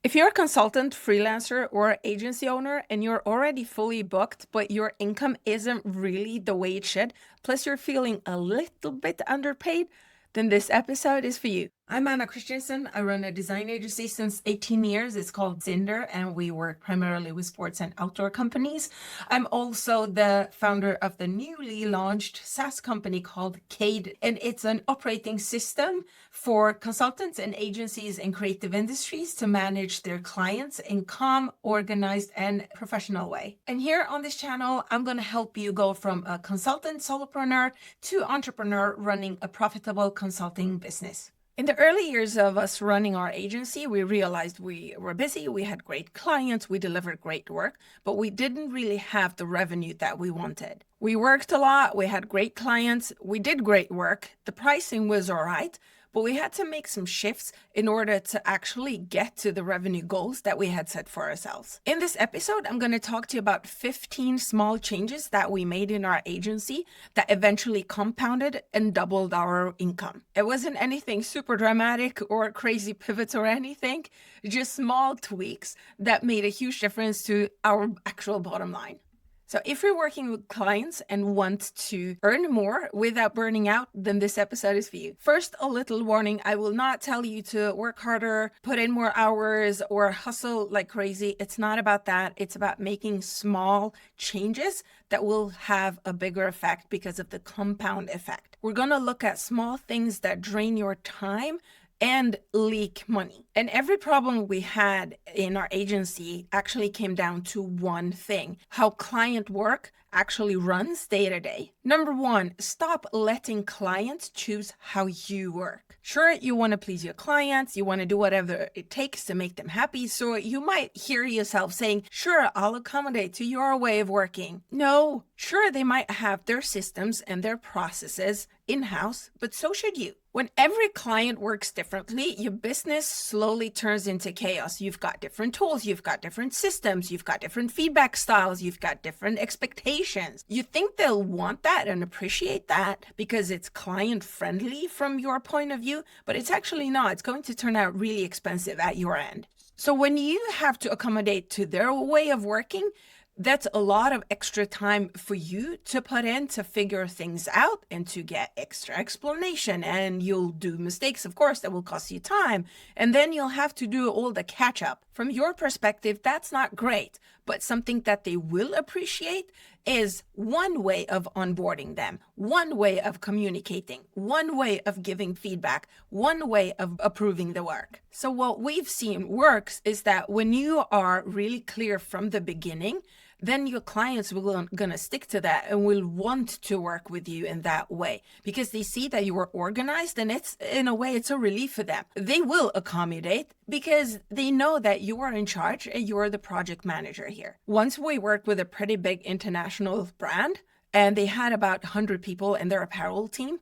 If you're a consultant, freelancer, or agency owner and you're already fully booked, but your income isn't really the way it should, plus you're feeling a little bit underpaid, then this episode is for you. I'm Anna Christensen. I run a design agency since 18 years. It's called Zinder, and we work primarily with sports and outdoor companies. I'm also the founder of the newly launched SaaS company called Cade, and it's an operating system for consultants and agencies in creative industries to manage their clients in calm, organized, and professional way. And here on this channel, I'm going to help you go from a consultant solopreneur to entrepreneur running a profitable consulting business. In the early years of us running our agency, we realized we were busy, we had great clients, we delivered great work, but we didn't really have the revenue that we wanted. We worked a lot, we had great clients, we did great work, the pricing was all right, but we had to make some shifts in order to actually get to the revenue goals that we had set for ourselves. In this episode, I'm going to talk to you about 15 small changes that we made in our agency that eventually compounded and doubled our income. It wasn't anything super dramatic or crazy pivots or anything, just small tweaks that made a huge difference to our actual bottom line. So if you're working with clients and want to earn more without burning out, then this episode is for you. First, a little warning. I will not tell you to work harder, put in more hours, or hustle like crazy. It's not about that. It's about making small changes that will have a bigger effect because of the compound effect. We're going to look at small things that drain your time and leak money. And every problem we had in our agency actually came down to one thing: how client work actually runs day to day. Number one, stop letting clients choose how you work. Sure, you want to please your clients, you want to do whatever it takes to make them happy, so you might hear yourself saying, sure, I'll accommodate to your way of working. No, sure, they might have their systems and their processes in-house, but so should you. When every client works differently, your business slowly turns into chaos. You've got different tools, you've got different systems, you've got different feedback styles, you've got different expectations. You think they'll want that and appreciate that because it's client friendly from your point of view, but it's actually not. It's going to turn out really expensive at your end. So when you have to accommodate to their way of working, that's a lot of extra time for you to put in to figure things out and to get extra explanation. And you'll do mistakes, of course, that will cost you time. And then you'll have to do all the catch up. From your perspective, that's not great. But something that they will appreciate is one way of onboarding them, one way of communicating, one way of giving feedback, one way of approving the work. So what we've seen works is that when you are really clear from the beginning, then your clients will gonna stick to that and will want to work with you in that way because they see that you are organized, and it's, in a way, it's a relief for them. They will accommodate because they know that you are in charge and you're the project manager here. Once we worked with a pretty big international brand, and they had about 100 people in their apparel team.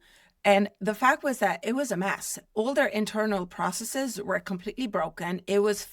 And the fact was that it was a mess. All their internal processes were completely broken. It was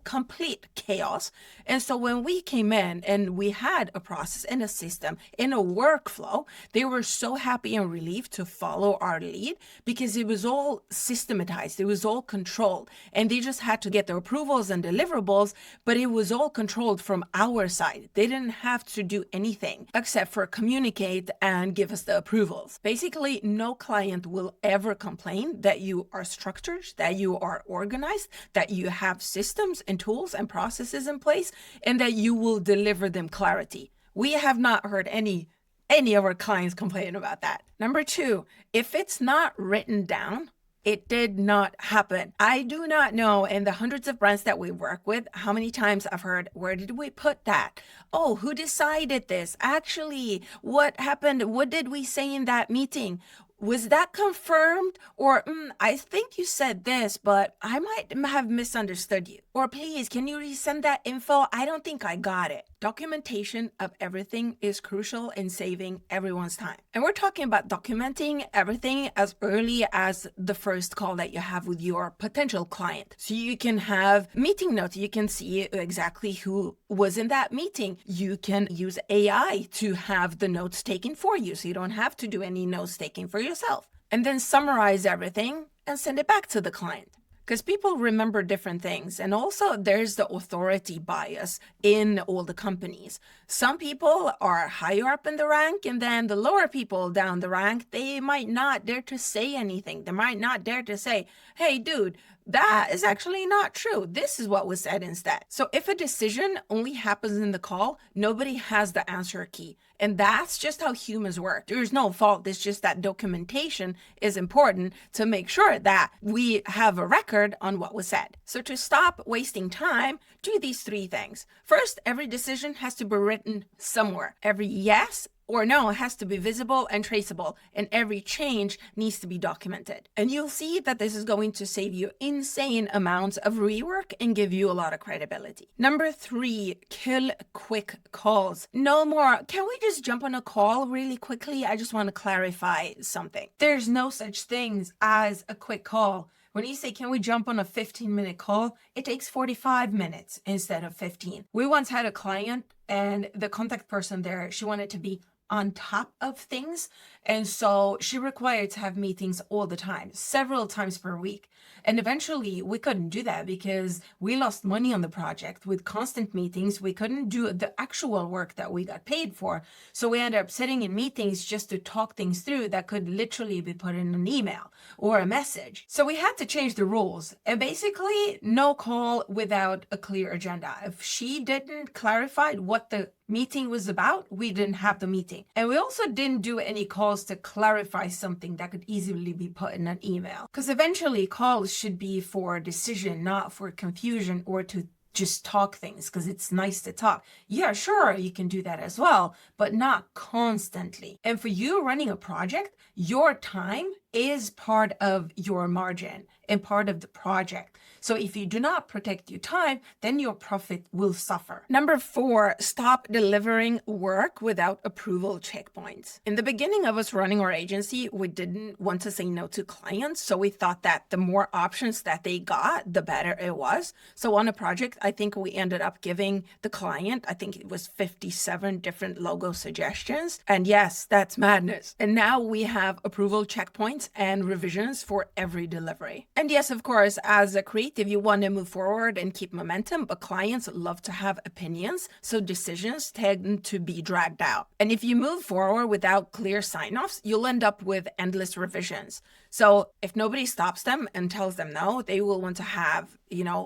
complete chaos. And so when we came in and we had a process and a system in a workflow, they were so happy and relieved to follow our lead because it was all systematized. It was all controlled. And they just had to get the approvals and deliverables, but it was all controlled from our side. They didn't have to do anything except for communicate and give us the approvals. Basically, no client will ever complain that you are structured, that you are organized, that you have systems and tools and processes in place, and that you will deliver them clarity. We have not heard any of our clients complain about that. Number two, if it's not written down, it did not happen. I do not know, in the hundreds of brands that we work with, how many times I've heard, where did we put that? Oh, who decided this? Actually, what happened? What did we say in that meeting? Was that confirmed? Or I think you said this, but I might have misunderstood you. Or please, can you resend that info? I don't think I got it. Documentation of everything is crucial in saving everyone's time. And we're talking about documenting everything as early as the first call that you have with your potential client. So you can have meeting notes. You can see exactly who was in that meeting. You can use AI to have the notes taken for you, so you don't have to do any notes taking for yourself. And then summarize everything and send it back to the client. because people remember different things. And also there's the authority bias in all the companies. Some people are higher up in the rank, and then the lower people down the rank, they might not dare to say anything. They might not dare to say, hey, dude, that is actually not true. This is what was said instead. So if a decision only happens in the call, nobody has the answer key. And that's just how humans work. There's no fault. It's just that documentation is important to make sure that we have a record on what was said. So to stop wasting time, do these 3 things. First, every decision has to be written somewhere. Every yes or no has to be visible and traceable, and every change needs to be documented. And you'll see that this is going to save you insane amounts of rework and give you a lot of credibility. Number 3, kill quick calls. No more, can we just jump on a call really quickly? I just want to clarify something. There's no such things as a quick call. When you say, can we jump on a 15-minute call? It takes 45 minutes instead of 15. We once had a client, and the contact person there, she wanted to be on top of things. And so she required to have meetings all the time, several times per week. And eventually we couldn't do that because we lost money on the project. With constant meetings, we couldn't do the actual work that we got paid for. So we ended up sitting in meetings just to talk things through that could literally be put in an email or a message. So we had to change the rules, and basically no call without a clear agenda. If she didn't clarify what the meeting was about, we didn't have the meeting. And we also didn't do any calls to clarify something that could easily be put in an email. Because eventually calls should be for decision, not for confusion or to just talk things because it's nice to talk. Yeah, sure, you can do that as well, but not constantly. And for you running a project, your time is part of your margin and part of the project. So if you do not protect your time, then your profit will suffer. Number 4, stop delivering work without approval checkpoints. In the beginning of us running our agency, we didn't want to say no to clients. So we thought that the more options that they got, the better it was. So on a project, I think we ended up giving the client, I think it was 57 different logo suggestions. And yes, that's madness. And now we have approval checkpoints and revisions for every delivery. And yes, of course, as a creative, you want to move forward and keep momentum, but clients love to have opinions, so decisions tend to be dragged out. And if you move forward without clear sign-offs, you'll end up with endless revisions. So if nobody stops them and tells them no, they will want to have,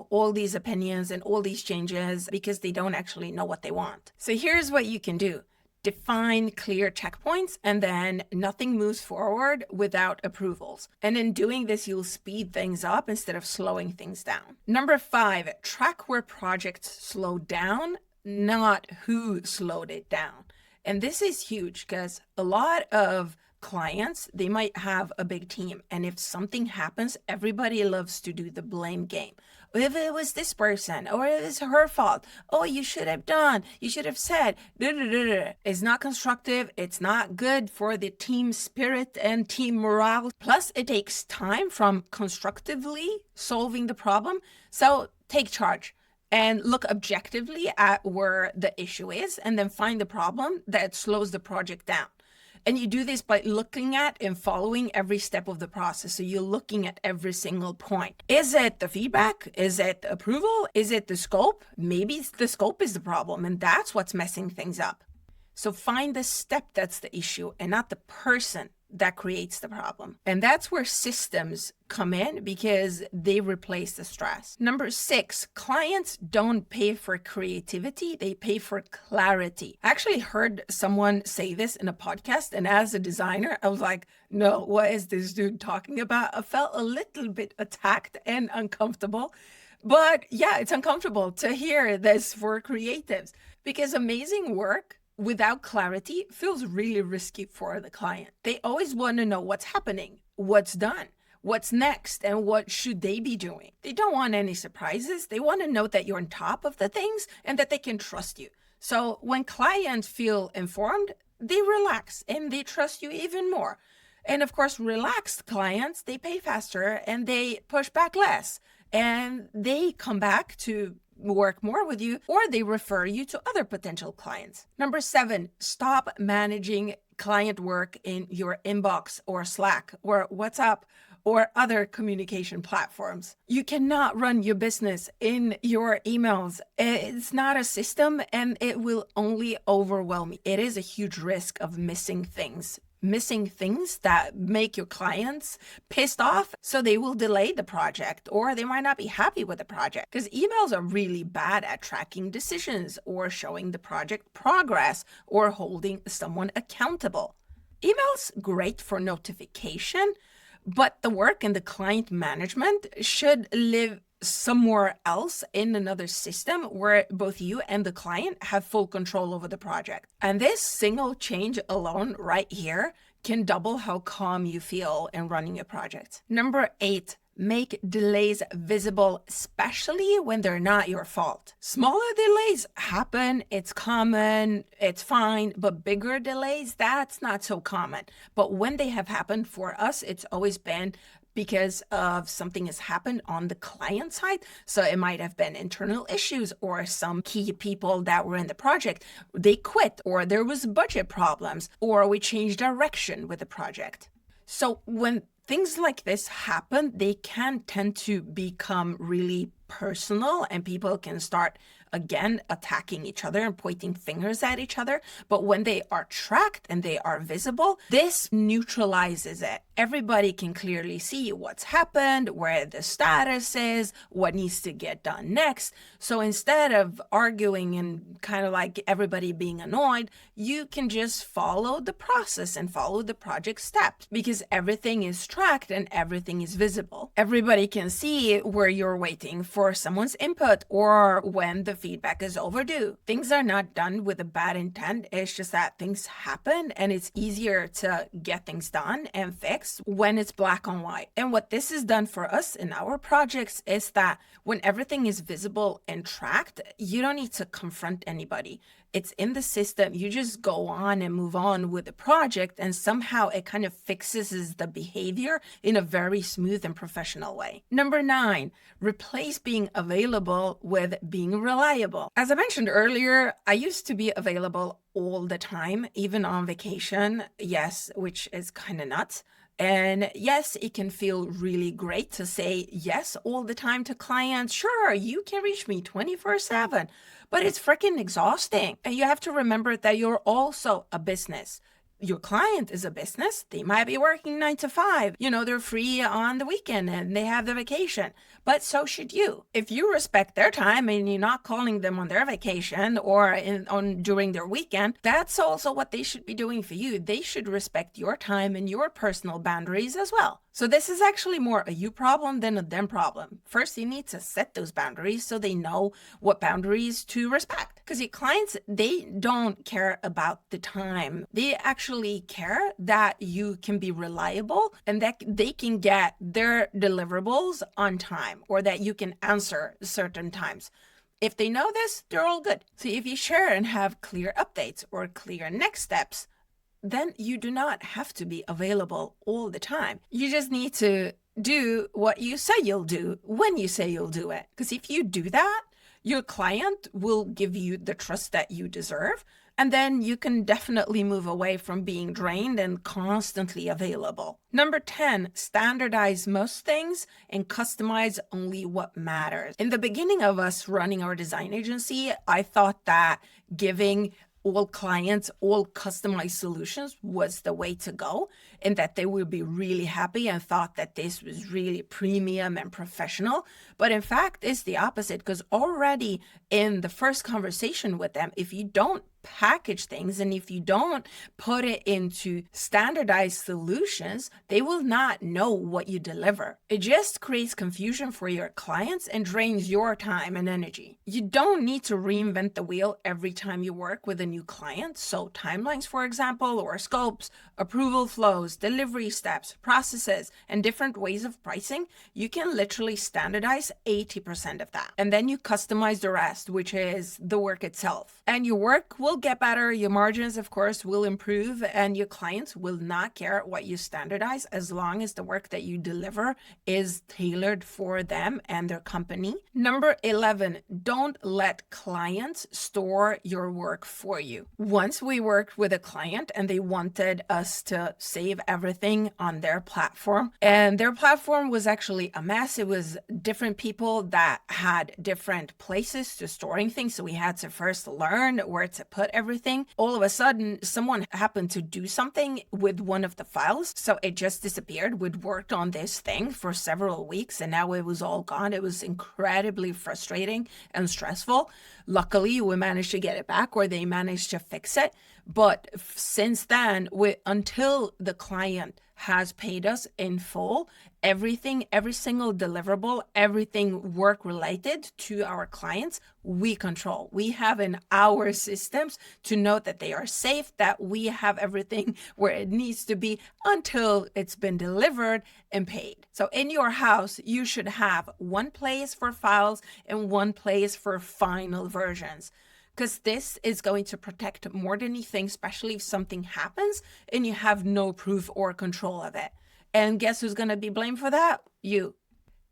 all these opinions and all these changes because they don't actually know what they want. So here's what you can do. Define clear checkpoints, and then nothing moves forward without approvals. And in doing this, you'll speed things up instead of slowing things down. Number 5, track where projects slow down, not who slowed it down. And this is huge because a lot of clients, they might have a big team. And if something happens, everybody loves to do the blame game. If it was this person, or it was her fault, oh, you should have done, you should have said, It's not constructive. It's not good for the team spirit and team morale. Plus, it takes time from constructively solving the problem. So take charge and look objectively at where the issue is, and then find the problem that slows the project down. And you do this by looking at and following every step of the process. So you're looking at every single point. Is it the feedback? Is it the approval? Is it the scope? Maybe the scope is the problem, and that's what's messing things up. So find the step that's the issue and not the person that creates the problem. And that's where systems come in because they replace the stress. Number 6, clients don't pay for creativity, they pay for clarity. I actually heard someone say this in a podcast, and as a designer, I was like, no, what is this dude talking about? I felt a little bit attacked and uncomfortable. But yeah, it's uncomfortable to hear this for creatives because amazing work without clarity feels really risky for the client. They always want to know what's happening, what's done, what's next, and what should they be doing. They don't want any surprises. They want to know that you're on top of the things and that they can trust you. So when clients feel informed, they relax and they trust you even more. And of course, relaxed clients, they pay faster and they push back less. And they come back to work more with you, or they refer you to other potential clients. Number 7, stop managing client work in your inbox or Slack or WhatsApp or other communication platforms. You cannot run your business in your emails. It's not a system and it will only overwhelm you. It is a huge risk of missing things that make your clients pissed off, so they will delay the project or they might not be happy with the project, because emails are really bad at tracking decisions or showing the project progress or holding someone accountable. Emails great for notification, but the work and the client management should live somewhere else in another system where both you and the client have full control over the project. And this single change alone right here can double how calm you feel in running a project. Number 8, make delays visible, especially when they're not your fault. Smaller delays happen, it's common, it's fine, but bigger delays, that's not so common. But when they have happened for us, it's always been because of something has happened on the client side. So it might have been internal issues, or some key people that were in the project, they quit, or there was budget problems, or we changed direction with the project. So when things like this happen, they can tend to become really personal and people can start again attacking each other and pointing fingers at each other. But when they are tracked and they are visible, this neutralizes it. Everybody can clearly see what's happened, where the status is, what needs to get done next. So instead of arguing and kind of like everybody being annoyed, you can just follow the process and follow the project steps, because everything is tracked and everything is visible. Everybody can see where you're waiting for someone's input or when the feedback is overdue. Things are not done with a bad intent. It's just that things happen and it's easier to get things done and fixed when it's black on white. And what this has done for us in our projects is that when everything is visible and tracked, you don't need to confront anybody. It's in the system. You just go on and move on with the project, and somehow it kind of fixes the behavior in a very smooth and professional way. Number 9, replace being available with being reliable. As I mentioned earlier, I used to be available all the time, even on vacation. Yes, which is kind of nuts. And yes, it can feel really great to say yes all the time to clients. Sure, you can reach me 24/7, but it's freaking exhausting. And you have to remember that you're also a business. Your client is a business. They might be working 9 to 5. They're free on the weekend and they have the vacation, but so should you. If you respect their time and you're not calling them on their vacation or during their weekend, that's also what they should be doing for you. They should respect your time and your personal boundaries as well. So this is actually more a you problem than a them problem. First, you need to set those boundaries so they know what boundaries to respect. Because your clients, they don't care about the time. They actually care that you can be reliable and that they can get their deliverables on time, or that you can answer certain times. If they know this, they're all good. So if you share and have clear updates or clear next steps, then you do not have to be available all the time. You just need to do what you say you'll do when you say you'll do it. Because if you do that, your client will give you the trust that you deserve. And then you can definitely move away from being drained and constantly available. Number 10, standardize most things and customize only what matters. In the beginning of us running our design agency, I thought that giving all clients all customized solutions was the way to go, and that they would be really happy and thought that this was really premium and professional. But in fact, it's the opposite, because already in the first conversation with them, if you don't package things and if you don't put it into standardized solutions, they will not know what you deliver. It just creates confusion for your clients and drains your time and energy. You don't need to reinvent the wheel every time you work with a new client. So timelines, for example, or scopes, approval flows, delivery steps, processes, and different ways of pricing, you can literally standardize 80% of that. And then you customize the rest, which is the work itself. And your work will will get better. Your margins, of course, will improve, and your clients will not care what you standardize as long as the work that you deliver is tailored for them and their company. Number 11, don't let clients store your work for you. Once we worked with a client and they wanted us to save everything on their platform, and their platform was actually a mess. It was different people that had different places to storing things. So we had to first learn where to put everything. All of a sudden, someone happened to do something with one of the files. So it just disappeared. We'd worked on this thing for several weeks and now it was all gone. It was incredibly frustrating and stressful. Luckily, we managed to get it back, or they managed to fix it. But since then, until the client has paid us in full, everything, every single deliverable, everything work related to our clients, we control. We have in our systems to know that they are safe, that we have everything where it needs to be until it's been delivered and paid. So in your house, you should have one place for files and one place for final versions, because this is going to protect more than anything, especially if something happens and you have no proof or control of it. And guess who's going to be blamed for that? You.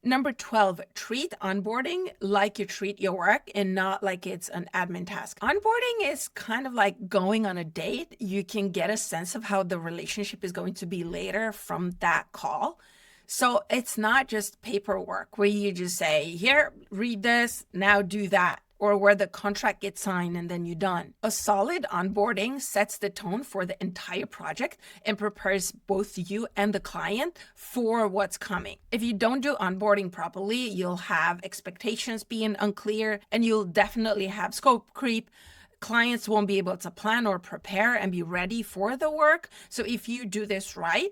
Number 12, treat onboarding like you treat your work and not like it's an admin task. Onboarding is kind of like going on a date. You can get a sense of how the relationship is going to be later from that call. So it's not just paperwork where you just say, here, read this, now do that, or where the contract gets signed and then you're done. A solid onboarding sets the tone for the entire project and prepares both you and the client for what's coming. If you don't do onboarding properly, you'll have expectations being unclear and you'll definitely have scope creep. Clients won't be able to plan or prepare and be ready for the work. So if you do this right,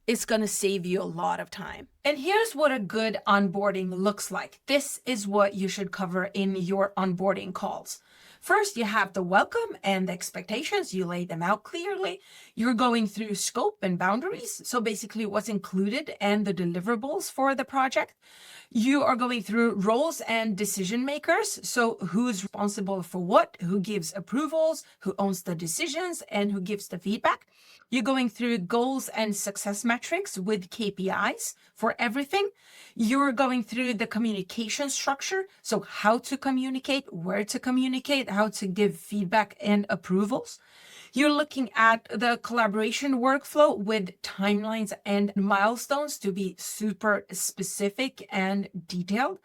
it's going to save you a lot of time. And here's what a good onboarding looks like. This is what you should cover in your onboarding calls. First, you have the welcome and the expectations. You lay them out clearly. You're going through scope and boundaries. So basically what's included and the deliverables for the project. You are going through roles and decision makers. So who's responsible for what, who gives approvals, who owns the decisions, and who gives the feedback. You're going through goals and success metrics with KPIs for everything. You're going through the communication structure. So how to communicate, where to communicate, how to give feedback and approvals. You're looking at the collaboration workflow with timelines and milestones to be super specific and detailed.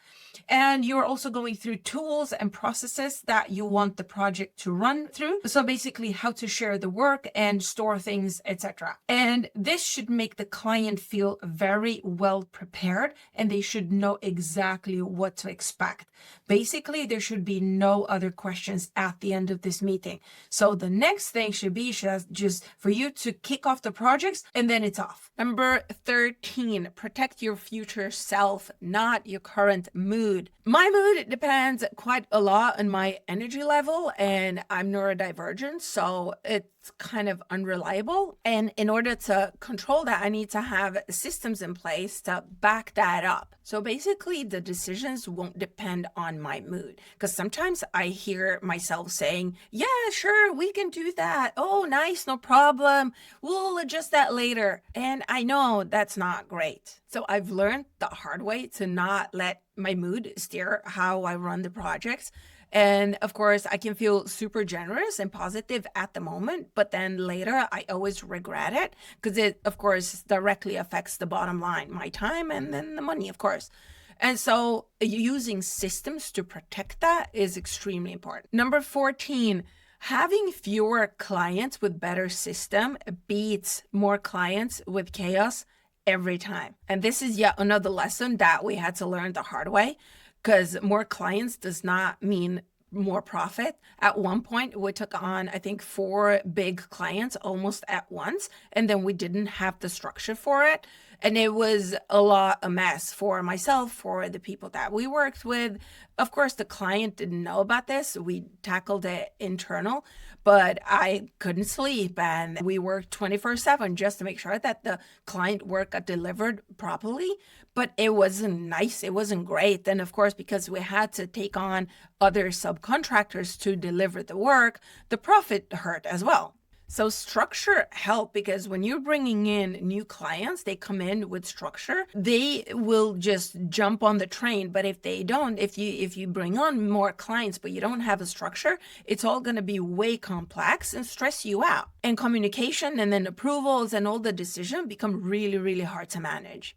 And you're also going through tools and processes that you want the project to run through. So basically how to share the work and store things, etc. And this should make the client feel very well prepared and they should know exactly what to expect. Basically, there should be no other questions at the end of this meeting. So the next thing should be just for you to kick off the projects and then it's off. Number 13, protect your future self, not your current mood. My mood depends quite a lot on my energy level and I'm neurodivergent, so it's kind of unreliable. And in order to control that, I need to have systems in place to back that up. So basically the decisions won't depend on my mood, because sometimes I hear myself saying, yeah, sure, we can do that. Oh, nice, no problem. We'll adjust that later. And I know that's not great. So I've learned the hard way to not let my mood steer how I run the projects. And of course, I can feel super generous and positive at the moment, but then later I always regret it because it, of course, directly affects the bottom line, my time and then the money, of course. And so using systems to protect that is extremely important. Number 14, having fewer clients with better system beats more clients with chaos every time. And this is yet another lesson that we had to learn the hard way, because more clients does not mean more profit. At one point, we took on, I think, 4 big clients almost at once, and then we didn't have the structure for it. And it was a mess for myself, for the people that we worked with. Of course, the client didn't know about this. We tackled it internal, but I couldn't sleep and we worked 24/7 just to make sure that the client work got delivered properly. But it wasn't nice. It wasn't great. And of course, because we had to take on other subcontractors to deliver the work, the profit hurt as well. So structure help, because when you're bringing in new clients, they come in with structure, they will just jump on the train. But if they don't, if you bring on more clients but you don't have a structure, it's all going to be way complex and stress you out. And communication and then approvals and all the decisions become really, really hard to manage.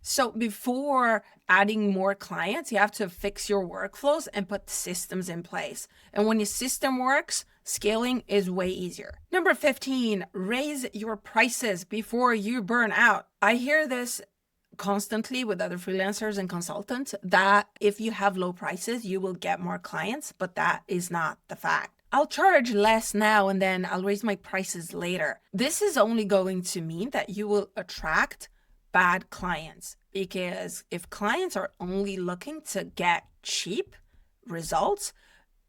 So before adding more clients, you have to fix your workflows and put systems in place. And when your system works, scaling is way easier. Number 15, raise your prices before you burn out. I hear this constantly with other freelancers and consultants, that if you have low prices, you will get more clients, but that is not the fact. I'll charge less now and then I'll raise my prices later. This is only going to mean that you will attract bad clients, because if clients are only looking to get cheap results,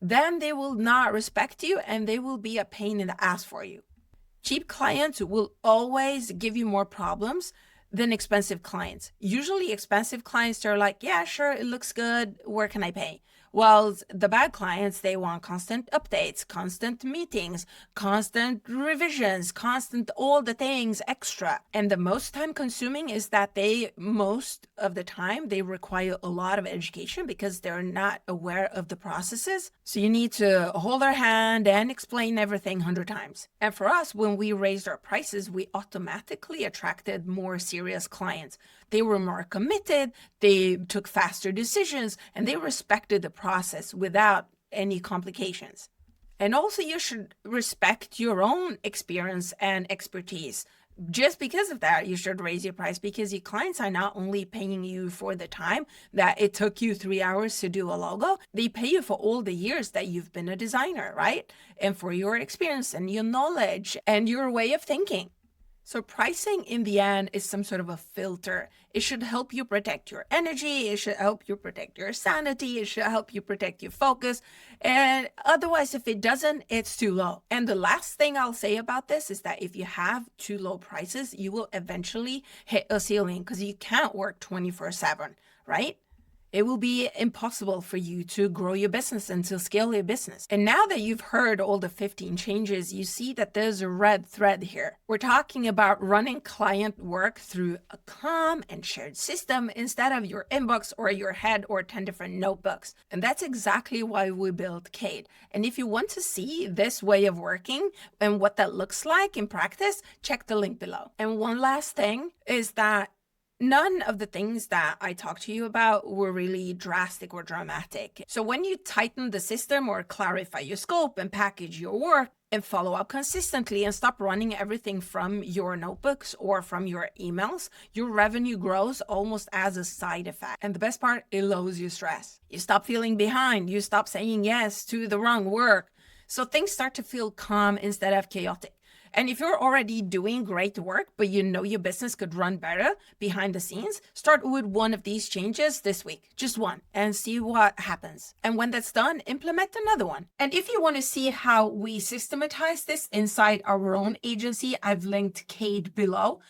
then they will not respect you and they will be a pain in the ass for you. Cheap clients will always give you more problems than expensive clients. Usually expensive clients, they're like, yeah, sure, it looks good, where can I pay? Well, the bad clients, they want constant updates, constant meetings, constant revisions, constant all the things extra. And the most time consuming is that most of the time, they require a lot of education because they're not aware of the processes. So you need to hold their hand and explain everything 100 times. And for us, when we raised our prices, we automatically attracted more serious clients. They were more committed, they took faster decisions, and they respected the process without any complications. And also, you should respect your own experience and expertise. Just because of that, you should raise your price, because your clients are not only paying you for the time that it took you 3 hours to do a logo, they pay you for all the years that you've been a designer, right? And for your experience and your knowledge and your way of thinking. So pricing in the end is some sort of a filter. It should help you protect your energy. It should help you protect your sanity. It should help you protect your focus. And otherwise, if it doesn't, it's too low. And the last thing I'll say about this is that if you have too low prices, you will eventually hit a ceiling, because you can't work 24/7, right? It will be impossible for you to grow your business and to scale your business. And now that you've heard all the 15 changes, you see that there's a red thread here. We're talking about running client work through a calm and shared system instead of your inbox or your head or 10 different notebooks. And that's exactly why we built Kate. And if you want to see this way of working and what that looks like in practice, check the link below. And one last thing is that none of the things that I talked to you about were really drastic or dramatic. So when you tighten the system or clarify your scope and package your work and follow up consistently and stop running everything from your notebooks or from your emails, your revenue grows almost as a side effect. And the best part, it lowers your stress. You stop feeling behind. You stop saying yes to the wrong work. So things start to feel calm instead of chaotic. And if you're already doing great work, but you know your business could run better behind the scenes, start with one of these changes this week, just one, and see what happens. And when that's done, implement another one. And if you want to see how we systematize this inside our own agency, I've linked Kate below.